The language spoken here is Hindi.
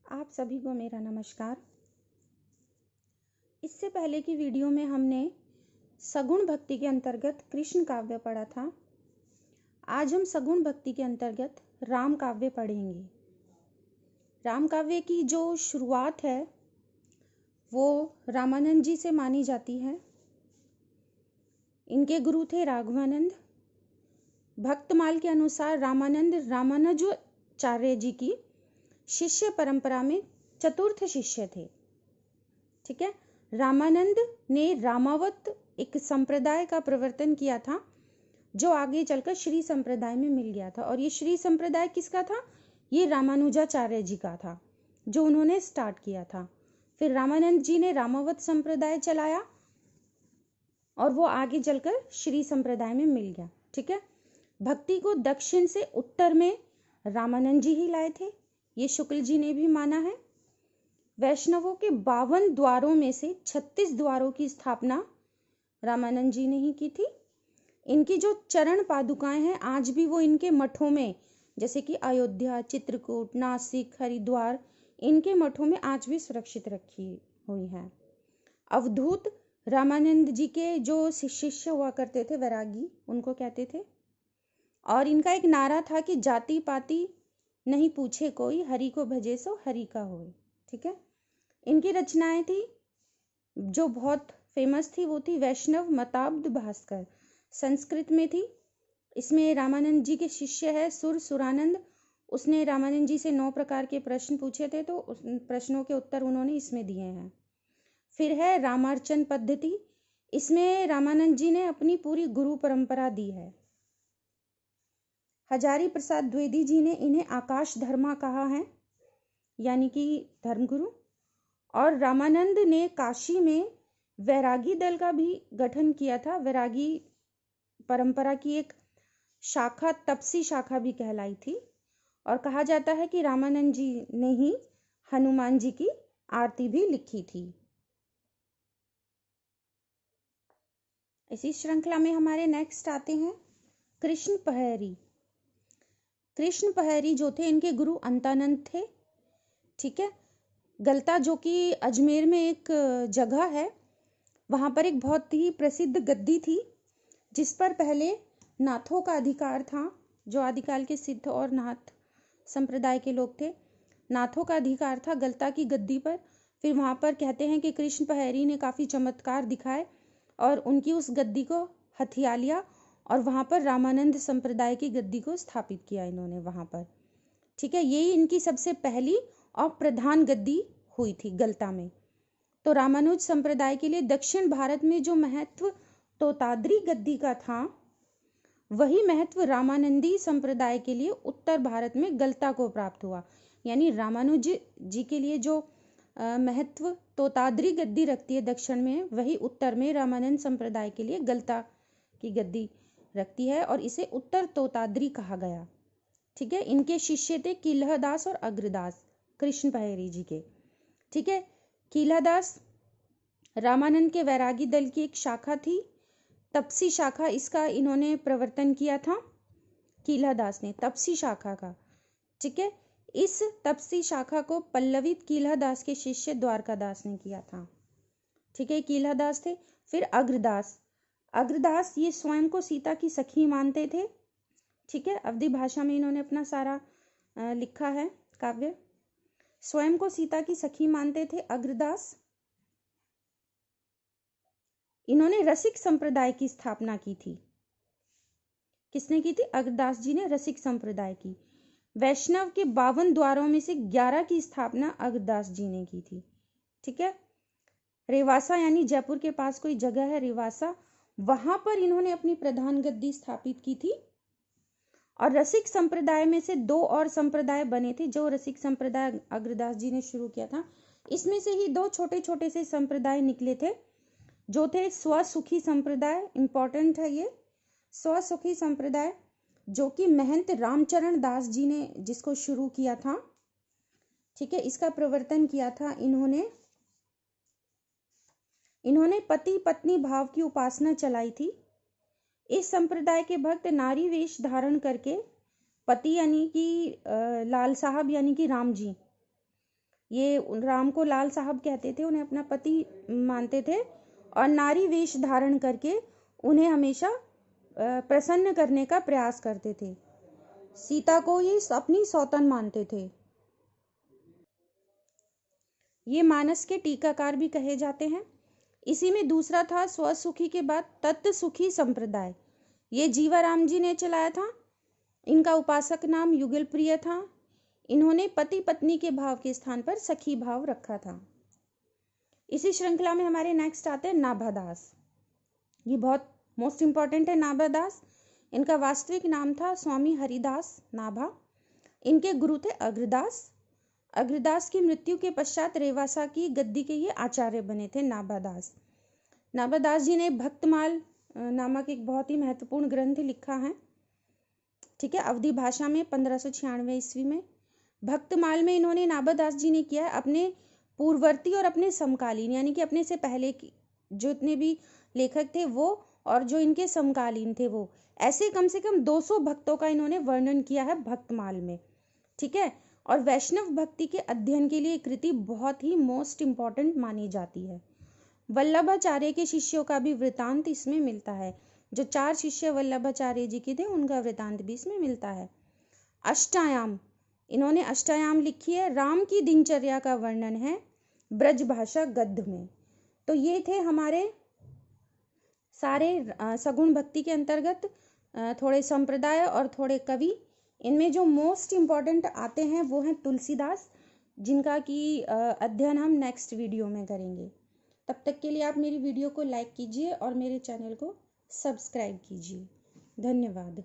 आप सभी को मेरा नमस्कार। इससे पहले की वीडियो में हमने सगुण भक्ति के अंतर्गत कृष्ण काव्य पढ़ा था। आज हम सगुण भक्ति के अंतर्गत राम काव्य पढ़ेंगे। राम काव्य की जो शुरुआत है वो रामानंद जी से मानी जाती है। इनके गुरु थे राघवानंद। भक्तमाल के अनुसार रामानंद रामानुजाचार्य जी की शिष्य परंपरा में चतुर्थ शिष्य थे। ठीक है। रामानंद ने रामावत एक संप्रदाय का प्रवर्तन किया था जो आगे चलकर श्री संप्रदाय में मिल गया था। और ये श्री संप्रदाय किसका था? ये रामानुजाचार्य जी का था जो उन्होंने स्टार्ट किया था। फिर रामानंद जी ने रामावत संप्रदाय चलाया और वो आगे चलकर श्री संप्रदाय में मिल गया। ठीक है। भक्ति को दक्षिण से उत्तर में रामानंद जी ही लाए थे, ये शुक्ल जी ने भी माना है। वैष्णवों के 52 द्वारों में से 36 द्वारों की स्थापना रामानंद जी ने ही की थी। इनकी जो चरण पादुकाएं हैं आज भी वो इनके मठों में, जैसे कि अयोध्या, चित्रकूट, नासिक, हरिद्वार, इनके मठों में आज भी सुरक्षित रखी हुई है। अवधूत रामानंद जी के जो शिष्य हुआ करते थे, वैरागी, उनको कहते थे। और इनका एक नारा था कि जाति पाति नहीं पूछे कोई, हरि को भजे सो हरि का होए। ठीक है। इनकी रचनाएं थी जो बहुत फेमस थी, वो थी वैष्णव मताब्द भास्कर, संस्कृत में थी। इसमें रामानंद जी के शिष्य है सुरानंद। उसने रामानंद जी से 9 प्रकार के प्रश्न पूछे थे, तो उस प्रश्नों के उत्तर उन्होंने इसमें दिए हैं। फिर है रामार्चन पद्धति। इसमें रामानंद जी ने अपनी पूरी गुरु परंपरा दी है। हजारी प्रसाद द्विवेदी जी ने इन्हें आकाश धर्मा कहा है, यानी कि धर्मगुरु। और रामानंद ने काशी में वैरागी दल का भी गठन किया था। वैरागी परंपरा की एक शाखा, तपसी शाखा भी कहलाई थी। और कहा जाता है कि रामानंद जी ने ही हनुमान जी की आरती भी लिखी थी। इसी श्रृंखला में हमारे नेक्स्ट आते हैं कृष्ण पहरी। कृष्ण पहरी जो थे, इनके गुरु अंतानंद थे। ठीक है। गलता, जो कि अजमेर में एक जगह है, वहाँ पर एक बहुत ही प्रसिद्ध गद्दी थी जिस पर पहले नाथों का अधिकार था, जो आदिकाल के सिद्ध और नाथ संप्रदाय के लोग थे। नाथों का अधिकार था गलता की गद्दी पर। फिर वहाँ पर कहते हैं कि कृष्ण पहरी ने काफ़ी चमत्कार दिखाए और उनकी उस गद्दी को हथिया लिया और वहाँ पर रामानंद संप्रदाय की गद्दी को स्थापित किया इन्होंने वहाँ पर। ठीक है। यही इनकी सबसे पहली और प्रधान गद्दी हुई थी गलता में। तो रामानुज संप्रदाय के लिए दक्षिण भारत में जो महत्व तोताद्री गद्दी का था, वही महत्व रामानंदी संप्रदाय के लिए उत्तर भारत में गलता को प्राप्त हुआ। यानी रामानुज जी के लिए जो महत्व तोताद्री गद्दी रखती है दक्षिण में, वही उत्तर में रामानंद संप्रदाय के लिए गलता की गद्दी रखती है और इसे उत्तर तोताद्री कहा गया। ठीक है। इनके शिष्य थे कीलहदास और अग्रदास, कृष्ण पहरी जी के। ठीक है। कीलहदास रामानंद के वैरागी दल की एक शाखा थी, तपसी शाखा, इसका इन्होंने प्रवर्तन किया था। कीलहदास ने तपसी शाखा का। ठीक है। इस तपसी शाखा को पल्लवित कीलहदास के शिष्य द्वारकादास ने किया था। ठीक है। कीलहदास थे। फिर अग्रदास। अग्रदास ये स्वयं को सीता की सखी मानते थे। ठीक है। अवधी भाषा में इन्होंने अपना सारा लिखा है काव्य। स्वयं को सीता की सखी मानते थे अग्रदास। इन्होंने रसिक संप्रदाय की स्थापना की थी। किसने की थी? अग्रदास जी ने रसिक संप्रदाय की। वैष्णव के 52 द्वारों में से 11 की स्थापना अग्रदास जी ने की थी। ठीक है। रेवासा, यानी जयपुर के पास कोई जगह है रेवासा, वहां पर इन्होंने अपनी प्रधान गद्दी स्थापित की थी। और रसिक संप्रदाय में से 2 और संप्रदाय बने थे। जो रसिक संप्रदाय अग्रदास जी ने शुरू किया था, इसमें से ही 2 छोटे छोटे से संप्रदाय निकले थे, जो थे स्वसुखी संप्रदाय। इंपॉर्टेंट है ये स्वसुखी संप्रदाय, जो कि महंत रामचरण दास जी ने जिसको शुरू किया था। ठीक है। इसका प्रवर्तन किया था इन्होंने पति पत्नी भाव की उपासना चलाई थी। इस संप्रदाय के भक्त नारी वेश धारण करके पति यानी कि लाल साहब यानी कि राम जी, ये राम को लाल साहब कहते थे, उन्हें अपना पति मानते थे और नारी वेश धारण करके उन्हें हमेशा प्रसन्न करने का प्रयास करते थे। सीता को ये अपनी सौतन मानते थे। ये मानस के टीकाकार भी कहे जाते हैं। इसी में दूसरा था स्वसुखी के बाद तत्व सुखी संप्रदाय। ये जीवाराम जी ने चलाया था। इनका उपासक नाम युगल प्रिय था। इन्होंने पति पत्नी के भाव के स्थान पर सखी भाव रखा था। इसी श्रृंखला में हमारे नेक्स्ट आते हैं नाभादास। ये बहुत मोस्ट इंपॉर्टेंट है नाभादास। इनका वास्तविक नाम था स्वामी हरिदास नाभा। इनके गुरु थे अग्रदास। अग्रदास की मृत्यु के पश्चात रेवासा की गद्दी के ये आचार्य बने थे नाभादास। नाभादास जी ने भक्तमाल नामक एक बहुत ही महत्वपूर्ण ग्रंथ लिखा है, ठीक है, अवधी भाषा में 1596 ईस्वी में। भक्तमाल में इन्होंने नाभादास जी ने किया है अपने पूर्ववर्ती और अपने समकालीन, यानी कि अपने से पहले की जितने भी लेखक थे वो और जो इनके समकालीन थे वो, ऐसे कम से कम 200 भक्तों का इन्होंने वर्णन किया है भक्तमाल में, ठीक है। और वैष्णव भक्ति के अध्ययन के लिए कृति बहुत ही मोस्ट इम्पॉर्टेंट मानी जाती है। वल्लभाचार्य के शिष्यों का भी वृतांत इसमें मिलता है। जो 4 शिष्य वल्लभाचार्य जी के थे उनका वृतांत भी इसमें मिलता है। अष्टायाम, इन्होंने अष्टायाम लिखी है। राम की दिनचर्या का वर्णन है ब्रज भाषा गद्य में। तो ये थे हमारे सारे सगुण भक्ति के अंतर्गत थोड़े संप्रदाय और थोड़े कवि। इनमें जो मोस्ट इम्पॉर्टेंट आते हैं वो हैं तुलसीदास, जिनका कि अध्ययन हम नेक्स्ट वीडियो में करेंगे। तब तक के लिए आप मेरी वीडियो को लाइक कीजिए और मेरे चैनल को सब्सक्राइब कीजिए। धन्यवाद।